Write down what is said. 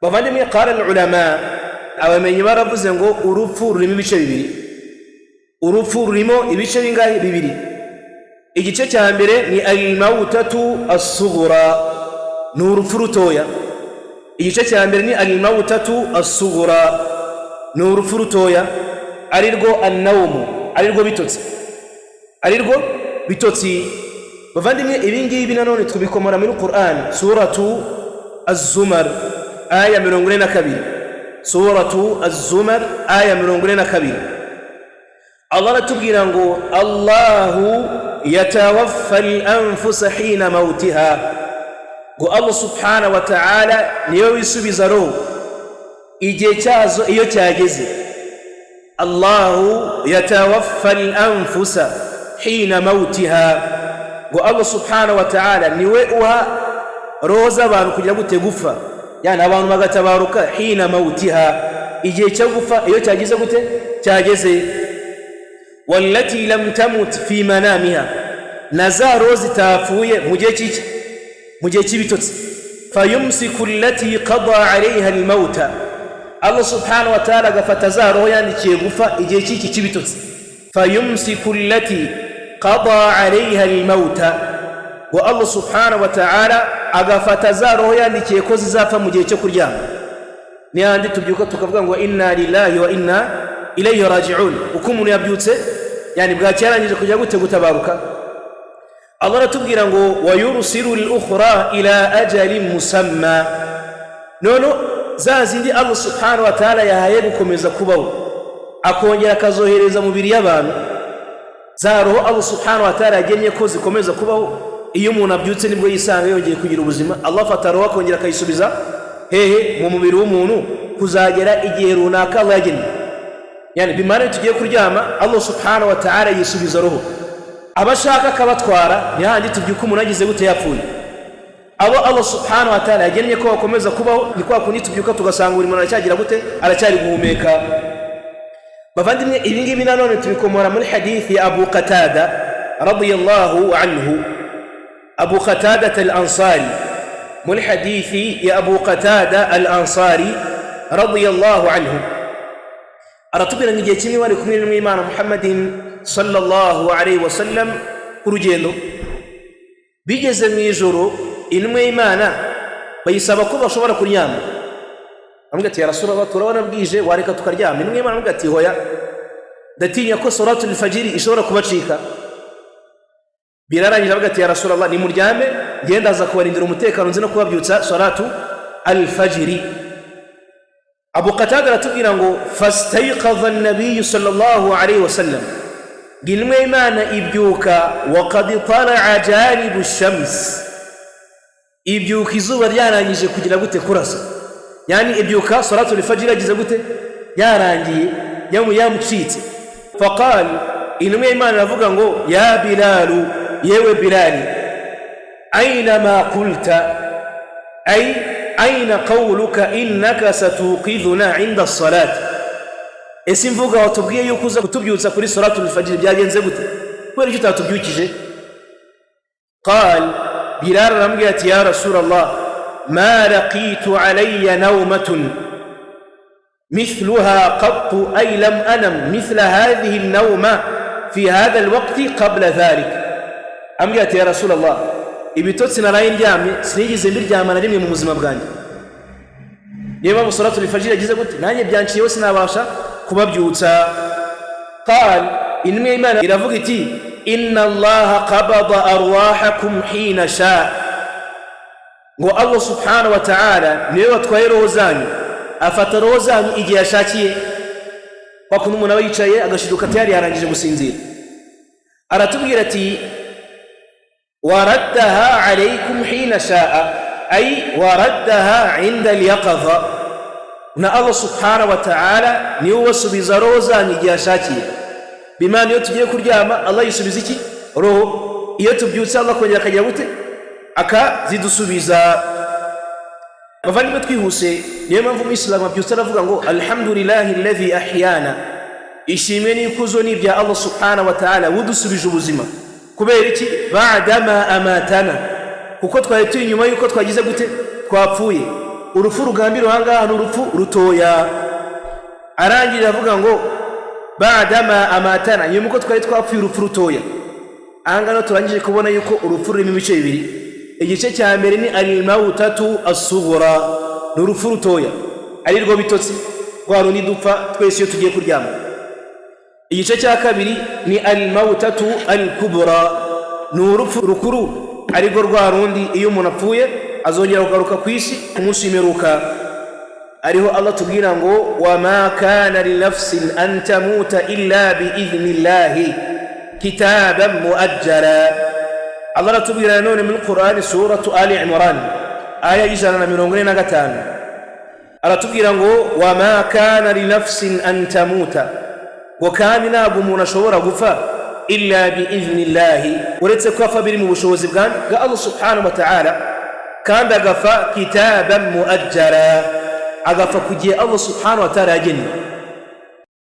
bavandimwe qala al-ulama abamenyi baravuze ngo urupfu rurimo ibice bibiri. Urupfu rurimo ibice bingahe? Bibiri. Igice cya mbere ni al-mautatu as-sughra, ni urupfu rutoya. Igice cya mbere ni al-mautatu as-sughra, ni urupfu rutoya, arirwo an-nawm, arirwo bitotsi, arirwo bitotsi. Bavandimwe ibingibi nanone tubikomora muri Qur'an, suratu az-zumar aya 42, suratu az-zumar aya 42. Allah aratubwira ngo Allahu yatawaffa al-anfusa hina mautiha, ngo Allah subhanahu wa ta'ala niyo wisubiza roho igihe cyazo iyo cyageze. Allahu yatawaffa al-anfusa hina mautiha, ngo Allah subhanahu wa ta'ala niwe uha roho z'abantu kugira gute gupfa, yani abantu bagatabaruka hina mautiha, igihe cyo gupfa iyo cyageze gute cyageze. Wallati lam tamut fi manamiha, nazaro zitafuye mu gihe cy'iki, mu gihe cy'ibitotsi. Fayumsiku allati qada 'alayha al-mauta, Allah subhanahu wa ta'ala agafata za roho yandikiye gupfa igihe cy'iki cy'ibitotsi. Fayumsiku allati qada 'alayha al-mauta, wa Allah subhanahu wa ta'ala agafata za roho yandikiye ko zizapfa mu gihe cyo kuryama. Ni handi tubyuka tukavuga ngo inna lillahi wa inna ilayhi raji'un, uko umuntu yabyutse yani bwacyarangije kujya gute gutabaruka. Allah aratubwira ngo wayursilu al-ukhra ila ajalin musamma, nono za zindi Allah subhanahu wa ta'ala yahaye gukomeza kubaho akongera akazohereza mu biri y'abantu, za roho Allah subhanahu wa ta'ala yagennye ko zikomeza kubaho. Iyo umuntu abyutse nibwo yisanga yongeye kugira ubuzima, Allah afata roho akongera akayisubiza hehe mu mubiri w'umuntu kuzagera igihe runaka Allah yagennye. Yani bimana tugiye kuryama Allah subhanahu wa ta'ala yisubiza roho, abashaka akabatwara ni handi tubyuka umuntu agize gute yapfuye. Abo Allah subhanahu wa ta'ala yagennye ko bakomeza kubaho ni kwa kundi tubyuka tugasanga buri muntu aracyagira gute, aracyari guhumeka. Bavandimwe ibingibi nanone tubikomora muri hadithi ya Abu Qatada radiyallahu anhu, Abu Qatada al-Ansari, muri hadithi ya Abu Qatada al-Ansari radiyallahu anhu, aratubwira ngiye kimwe wari kumwe n'Imana Muhammadin sallallahu alayhi wa sallam ku rugendo. Bigeze mu ijoro intumwa y'Imana bayisaba ko bashobora kuryama, amubwira ati ya Rasulullah turabona bwije wareka tukaryama. Intumwa y'Imana amubwira ati hoya, ndatinya ko salatul fajr ishobora kubacika. Birarangije amubwira ati ya Rasulullah nimuryame ngenda aza kubarindira umutekano nzi no kubabyutsa salatu al-fajr. Abu Qatada aratubwira ngo fastayqadha an-nabiy sallallahu alayhi wa sallam, intumwa y'Imana ibyuka wa qad tala'a janibu ash-shams, ibyuka izuba ryarangije kugira gute kurasa, yani ibyuka salatu al-fajr yagize gute yarangiye yamucitse. Faqal, intumwa y'Imana aravuga ngo ya Bilal, yewe Bilal, aina ma qulta, ay aina qawluka innaka satuqidhuna 'inda as-salat, ese mvuga watubwiye yuko uza kutubyutsa kuri salatul fajr byagenze gute, kweri cyo tatubyukije? Qal, Bilal arambwira ati ya Rasulullah ma laqitu alayya nawmatun mithluha qattu ay lam anam mithla hadhihi an-nawma fi hadha al-waqti qabla dhalik. Ambwira ati ya Rasulullah ibitotsi naraye ndyamye sinigeze mbiryama na rimwe mu buzima bwanjye, niba mu salatul fajr yagize gute nanjye byanciyeho sinabasha kubabyutsa. Qal, intumwa y'Imana iravuga iti inna Allaha qabada arwahakum hina sha, ngo Allah subhanahu wa ta'ala niwe watwaye roho zanyu, afata roho zanyu igihe yashakiye. Kwa kuntu umuntu aba yicaye agashiduka tayari yarangije gusinzira. Aratubwira ati waraddaha alaykum hina shaa, ay waraddaha 'inda al-yaqadha, na Allah subhanahu wa ta'ala niwe wasubiza roho zanyu igihe yashakiye. Bimana iyo tugiye kuryama Allah yisubiza iki roho, iyo tubyutse Allah kongera akagira gute akazidusubiza. Bavandimwe twihuse, niyo mpamvu Umuyisilamu abyutse aravuga ngo alhamdulillahi alladhi ahyana, ishimwe n'ikuzo ni ibya Allah subhanahu wa ta'ala wudusubije ubuzima. Kubera iki? Ba'da ma amatana, kuko twari turi nyuma yuko twagize gute twapfuye. urupfu rugambira ahangaha ni urupfu rutoya. Arangirira avuga ngo badama amatana, nyuma uko twari twapfuye urupfu rutoya. Ahangaha turangije kubona yuko urupfu rurimo ibice bibiri. Igice cya mbere ni al-mautatu as-sughra, ni urupfu rutoya ari rwo bitotsi rwa rundi dupfa twese iyo tugiye kuryama. Igice cya kabiri ni al-mautatu al-kubra, ni urupfu rukuru ari rwo rwa rundi iyo umuntu apfuye azongera kugaruka ku isi umunsi w'imperuka. Ariho Allah tubwira ngo wama kana li nafsin an tamuta illa bi idhnillahi kitaban muajjala. Allah aratubwira nanone mu Qur'an suratu Ali Imran aya 145, aratubwira ngo wama kana li nafsin an tamuta, ngo kandi ntabwo umuntu ashobora gupfa illa bi idhnillahi, uretse ko apfa biri mu bushobozi bwa Allah subhanahu wa ta'ala, kandi agafa kitaban muajjala, agafa kugiye Allah subhanahu wa ta'ala yagennye.